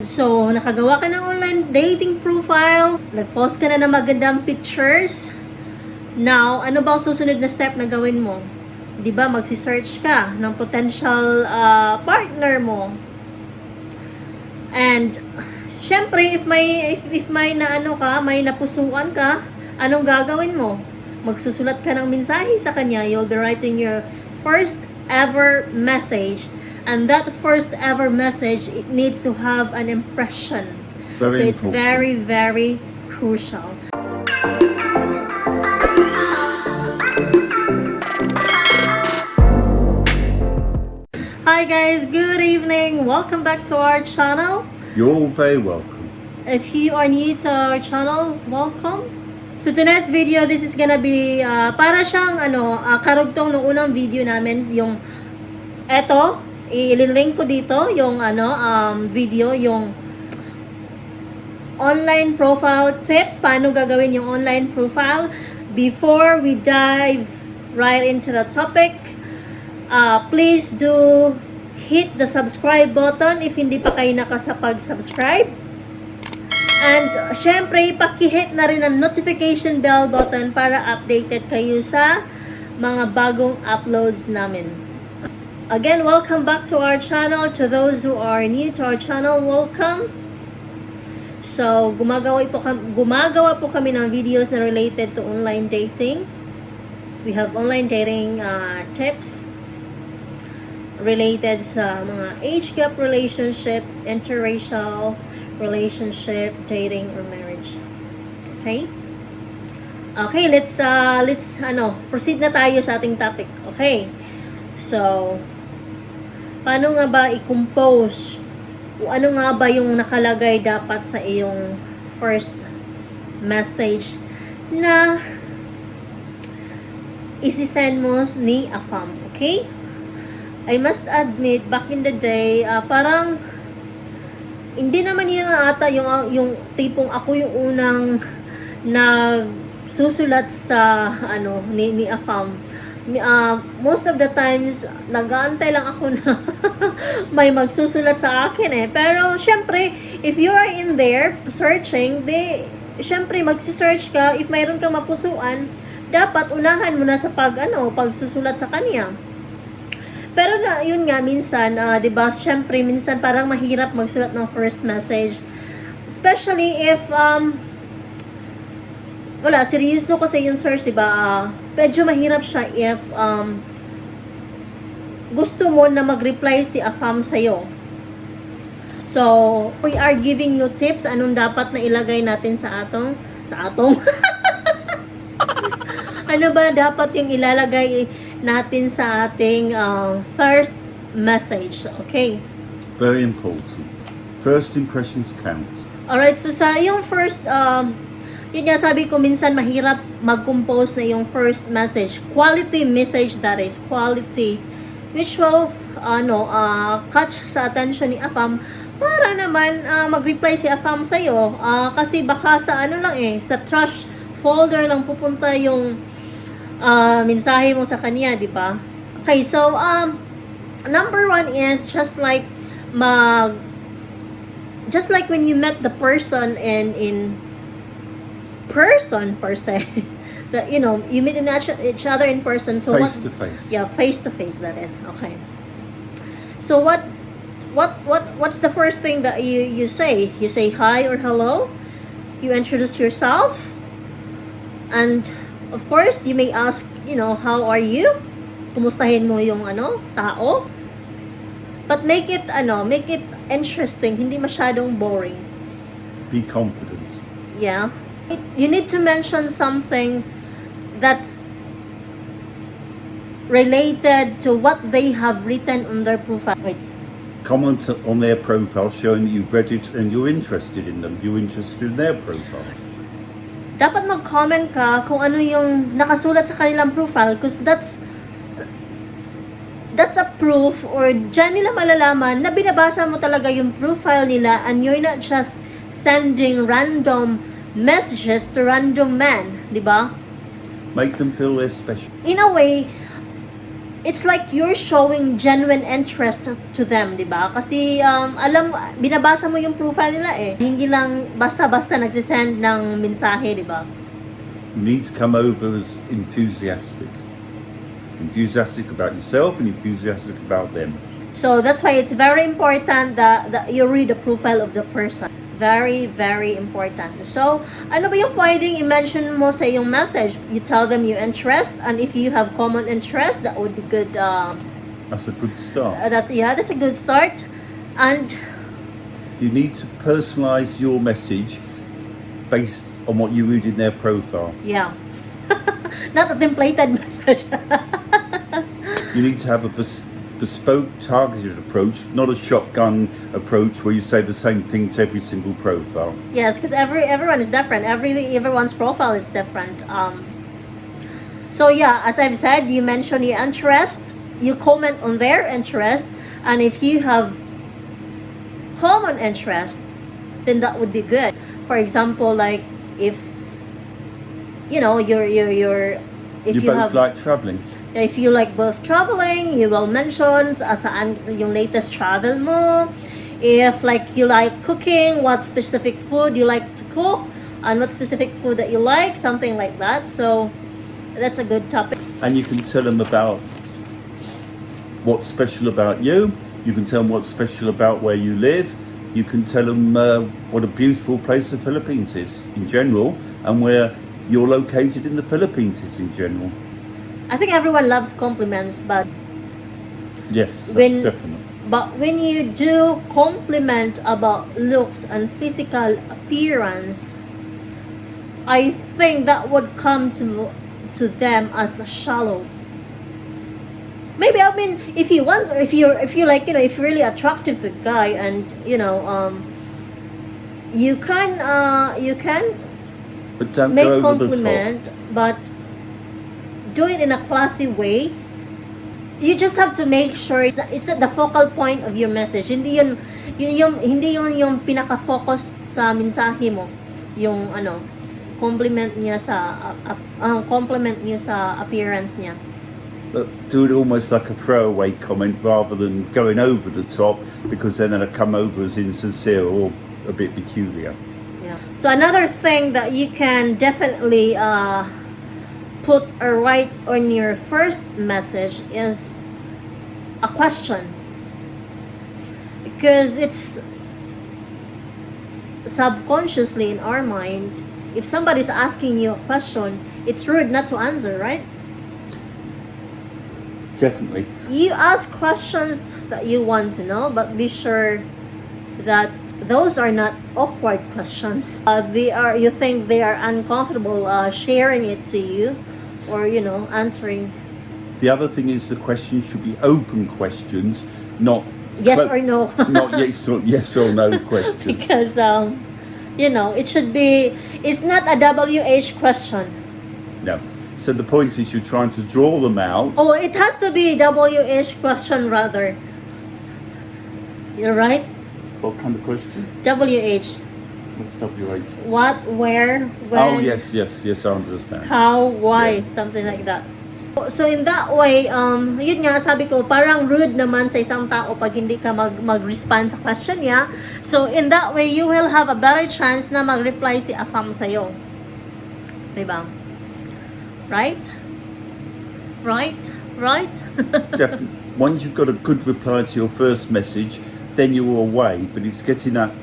So, nakagawa ka ng online dating profile, nag-post ka na ng magandang pictures. Now, ano ba ang susunod na step na gawin mo? 'Di ba, magsi-search ka ng potential partner mo. And syempre, if may may napusuan ka, anong gagawin mo? Magsusulat ka ng mensahe sa kanya. You'll be writing your first ever message. And that first ever message, it needs to have an impression. So it's very, very crucial. Hi guys, good evening. Welcome back to our channel. You're very welcome. If you are new to our channel, welcome. So tonight's video, this is gonna be para siyang karugtong ng unang video namin, yung eto, ililink ko dito yung video, yung online profile tips, paano gagawin yung online profile. Before we dive right into the topic, please do hit the subscribe button if hindi pa kayo nakasapag-subscribe. And syempre, paki-hit na rin ang notification bell button para updated kayo sa mga bagong uploads namin. Again, welcome back to our channel. To those who are new to our channel, welcome. So, gumagawa po kami ng videos na related to online dating. We have online dating tips related sa mga age gap relationship, interracial relationship, dating, or marriage. Okay? Okay, let's proceed na tayo sa ating topic. Okay. So, paano nga ba i-compose o ano nga ba yung nakalagay dapat sa iyong first message na isi-send mo ni Afam, okay? I must admit, back in the day, parang hindi naman yun ata yung tipong ako yung unang nagsusulat sa ni Afam. Most of the times, nag-aantay lang ako na may magsusulat sa akin eh. Pero, syempre, if you are in there searching, syempre, magsisearch ka. If mayroon kang mapusuan, dapat unahan mo na sa pagsusulat sa kanya. Pero, yun nga, minsan, diba, syempre, minsan parang mahirap magsulat ng first message. Especially if, seryoso kasi yung search, diba? Medyo mahirap siya if gusto mo na mag-reply si Afam sa'yo. So, we are giving you tips anong dapat na ilagay natin sa atong ano ba dapat yung ilalagay natin sa ating first message, okay? Very important. First impressions count. Alright, so sa yung first yun nga, sabi ko, minsan mahirap mag-compose na yung first message. Quality message, that is, quality. Which will, catch sa attention ni Afam para naman mag-reply si Afam sa'yo. Kasi baka sa sa trash folder lang pupunta yung mensahe mo sa kanya, di ba? Okay, so, number one is just like when you met the person in person per se, that you meet each other in person, so face to face. Yeah, face to face, that is. Okay, so what's the first thing that you say? You say hi or hello, you introduce yourself, and of course you may ask, how are you, kumustahin mo yung tao, but make it interesting, hindi masyadong boring. Be confident. Yeah. You need to mention something that's related to what they have written on their profile. Wait. Comment on their profile showing that you've read it and you're interested in them. You're interested in their profile. Dapat mag-comment ka kung ano yung nakasulat sa kanilang profile, because that's a proof, or dyan nila malalaman na binabasa mo talaga yung profile nila and you're not just sending random messages to random men, di ba? Make them feel they're special. In a way, it's like you're showing genuine interest to them, di ba? Kasi binabasa mo yung profile nila eh. Hindi lang basta-basta nagsisend ng mensahe, di ba? You need to come over as enthusiastic. Enthusiastic about yourself and enthusiastic about them. So that's why it's very important that you read the profile of the person. Very, very important. So, ano ba yung pwedeng i-mention mo sa iyong message? You tell them your interest, and if you have common interest, that would be good. That's a good start. That's a good start. And You need to personalize your message based on what you read in their profile. yeah, not a templated message. You need to have a bespoke, targeted approach, not a shotgun approach where you say the same thing to every single profile. Yes, because everyone is different. Everyone's profile is different. So yeah, as I've said, you mention your interest, you comment on their interest, and if you have common interest, then that would be good. For example, like if you know if You you both have like traveling. if you like both traveling, you will mention saan yung latest travel mo. If like you like cooking, what specific food you like to cook, and what specific food that you like, something like that. So that's a good topic. And you can tell them about what's special about you. You can tell them what's special about where you live. You can tell them what a beautiful place the Philippines is in general, and where you're located in the Philippines is in general. I think everyone loves compliments, but Yes, that's When- definite. but when you do compliment about looks and physical appearance, I think that would come to them as shallow. Maybe I mean if you want, if you like, if you're really attractive to the guy, and you can But don't make go over the top. compliment, but do it in a classy way. You just have to make sure it's not the focal point of your message. Hindi hindi yung pinaka-focus sa mensahe mo. Yung compliment niya sa appearance niya. But do it almost like a throwaway comment rather than going over the top, because then it'll come over as insincere or a bit peculiar. Yeah. So another thing that you can definitely put or write on your first message is a question, because it's subconsciously in our mind, if somebody's asking you a question, it's rude not to answer, right? Definitely. You ask questions that you want to know, but be sure that those are not awkward questions. You think they are uncomfortable sharing it to you, or answering. The other thing is the questions should be open questions, not Yes or no. not yes or no questions. Because it should be. It's not a WH question. No. So the point is you're trying to draw them out. Oh, it has to be WH question rather. You're right. What kind of question? WH. What's WH? What, where, when. Oh yes, I understand. How, why, Yeah. something like that. So in that way, yun nga, sabi ko, parang rude naman sa isang tao pag hindi ka mag-respond sa question niya. So in that way, you will have a better chance na mag-reply si Afam sa'yo. Diba? Right? Right? Definitely. Once you've got a good reply to your first message, then you're away. But it's getting that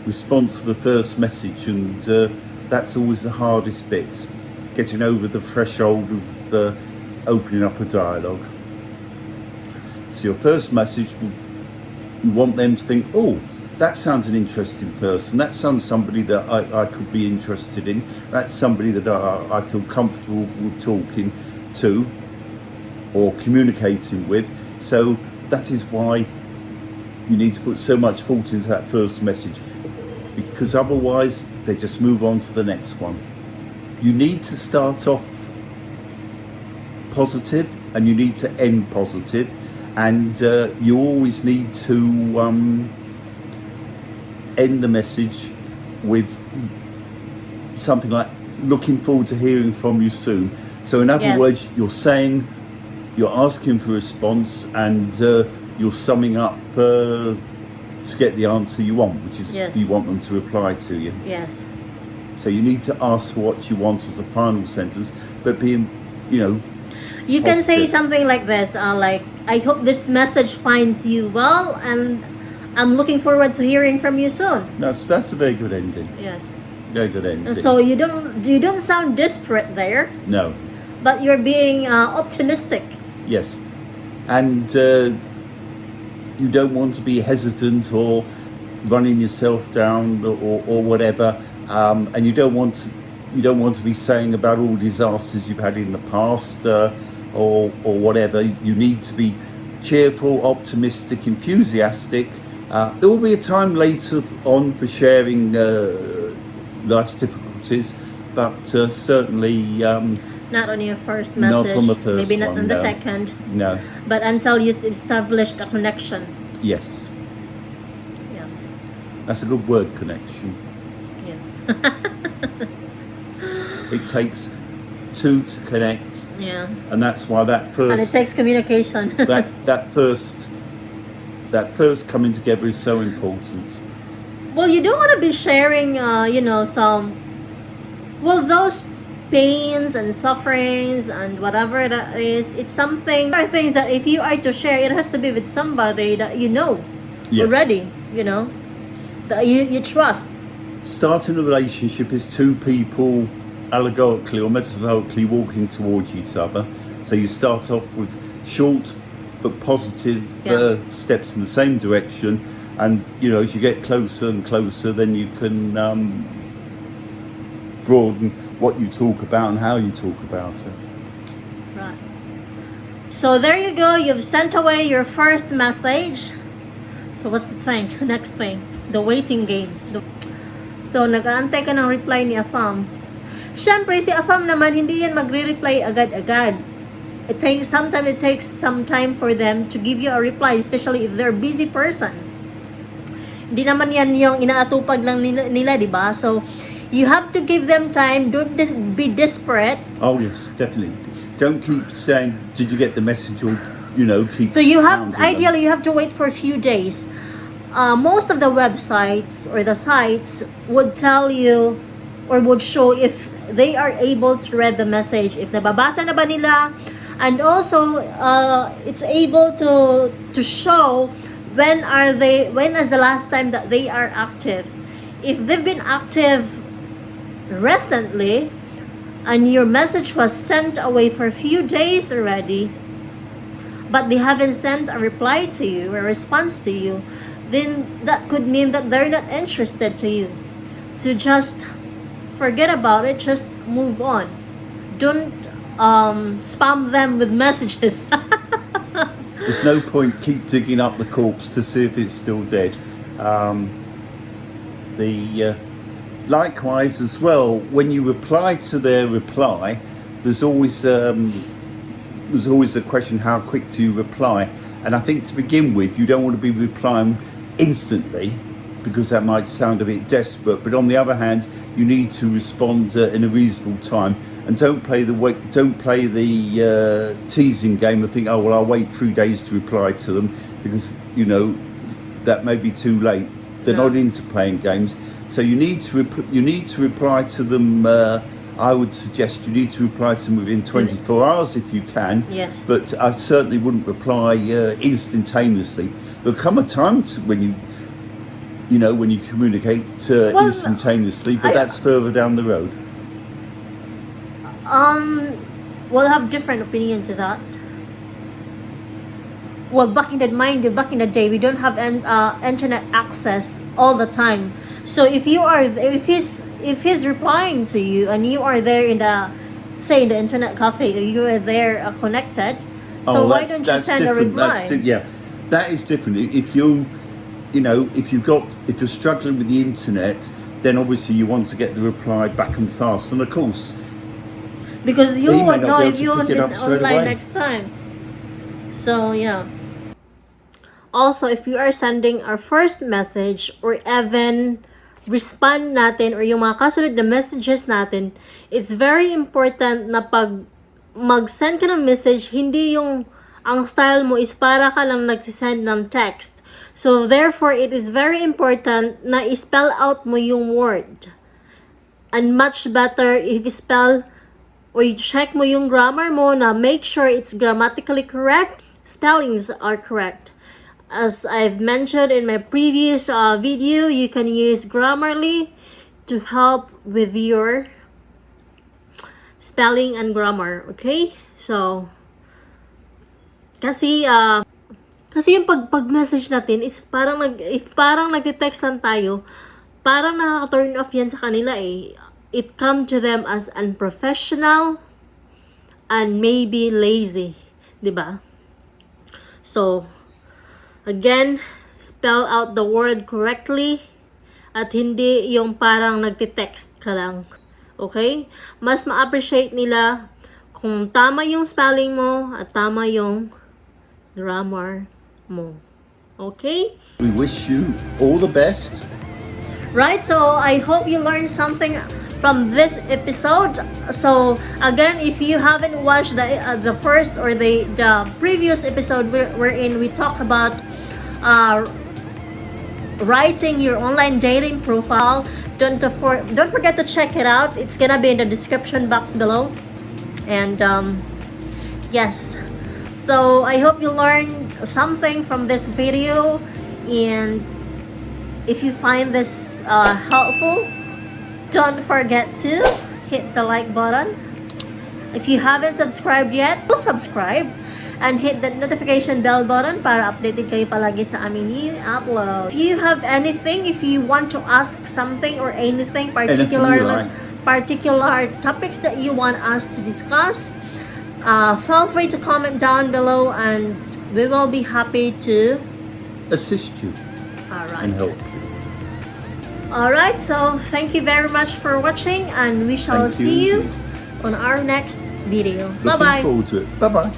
response to the first message, and that's always the hardest bit. Getting over the threshold of opening up a dialogue. So your first message, you want them to think, oh, that sounds an interesting person. That sounds somebody that I could be interested in. That's somebody that I feel comfortable with talking to or communicating with. So that is why you need to put so much thought into that first message, because otherwise they just move on to the next one. You need to start off positive and you need to end positive, and you always need to end the message with something like looking forward to hearing from you soon. So in other Yes. words, you're saying you're asking for a response, and you're summing up to get the answer you want, which is Yes. you want them to reply to you. Yes. So you need to ask for what you want as a final sentence, but being, you know, You can say positive. something like this, like, I hope this message finds you well, and I'm looking forward to hearing from you soon. That's a very good ending. Yes. Very good ending. So you don't sound desperate there, No. but you're being optimistic. Yes. And you don't want to be hesitant or running yourself down or whatever, and you don't want to be saying about all disasters you've had in the past or whatever. You need to be cheerful, optimistic, enthusiastic. There will be a time later on for sharing life's difficulties, but certainly Not on your first Not message, on the first maybe not one, on the no. second, no. but until you've established a connection. Yes, Yeah. that's a good word, connection. Yeah. It takes two to connect, Yeah. and that's why that And it first takes communication. that first coming together is so important. Well, you don't want to be sharing, those pains and sufferings and whatever that is. It's something, there are things that if you are to share, it has to be with somebody that you know Yes. already, that you trust. Starting a relationship is two people allegorically or metaphorically walking towards each other. So you start off with short but positive Yeah. steps in the same direction, and as you get closer and closer, then you can broaden what you talk about and how you talk about it. Right. So there you go. You've sent away your first message. So what's the thing? Next thing, the waiting game. So nag-aantay ka ng reply ni Afam. Siyempre, si Afam naman, hindi yan magre-reply agad-agad. Sometimes it takes some time for them to give you a reply, especially if they're a busy person. Hindi naman yan yung inaatupag lang nila, di ba? So, you have to give them time. Don't be desperate. Oh yes, definitely. Don't keep saying, "Did you get the message?" Or keep. So you have, hounding them. ideally, you have to wait for a few days. Most of the websites or the sites would tell you or would show if they are able to read the message, if nababasa na ba nila, and also it's able to show when is the last time that they are active. If they've been active recently and your message was sent away for a few days already, but they haven't sent a reply to you, a response to you, then that could mean that they're not interested to you. So just forget about it, just move on. Don't spam them with messages. There's no point keep digging up the corpse to see if it's still dead. Likewise as well, when you reply to their reply, there's always a question: how quick do you reply? And I think to begin with, you don't want to be replying instantly, because that might sound a bit desperate. But on the other hand, you need to respond in a reasonable time, and don't play the teasing game and think, oh well, I'll wait 3 days to reply to them, because that may be too late. They're not into playing games, so you need to reply to them. I would suggest you need to reply to them within 24 hours if you can. Yes. But I certainly wouldn't reply instantaneously. There'll come a time when you communicate instantaneously, but that's further down the road. We'll have different opinion to that. Well, back in the day, we don't have internet access all the time. So if he's replying to you and you are there in the internet cafe, or you are there connected, so why don't you send a reply? That is different. If you're struggling with the internet, then obviously you want to get the reply back and fast. And of course, because you He may won't not know be able if to you won't pick be it up straight online away. next time. So yeah. Also, if you are sending our first message or even respond natin or yung mga kasunod na messages natin, it's very important na pag mag-send ka ng message, hindi yung ang style mo is para ka lang nagsisend ng text. So, therefore, it is very important na i-spell out mo yung word. And much better if spell or you check mo yung grammar mo na make sure it's grammatically correct, spellings are correct. As I've mentioned in my previous video, you can use Grammarly to help with your spelling and grammar, okay? So, kasi yung pag-message natin is parang parang nagte-text lang tayo, parang nakaka-turn off yan sa kanila eh. It come to them as unprofessional and maybe lazy, 'di ba? So, again, spell out the word correctly at hindi yung parang nagte-text ka lang. Okay? Mas ma-appreciate nila kung tama yung spelling mo at tama yung grammar mo. Okay? We wish you all the best. Right, so I hope you learned something from this episode. So again, if you haven't watched the first or the previous episode wherein we talk about writing your online dating profile, don't forget to check it out. It's gonna be in the description box below. And yes, so I hope you learned something from this video, and if you find this helpful, don't forget to hit the like button. If you haven't subscribed yet, subscribe and hit the notification bell button para updated kayo palagi sa aming new upload. If you have anything, if you want to ask something or anything particular topics that you want us to discuss, feel free to comment down below and we will be happy to Assist you Alright. and help. Alright, so thank you very much for watching and we shall Thank see you. you on our next video. Looking Bye-bye. forward to it. Bye-bye.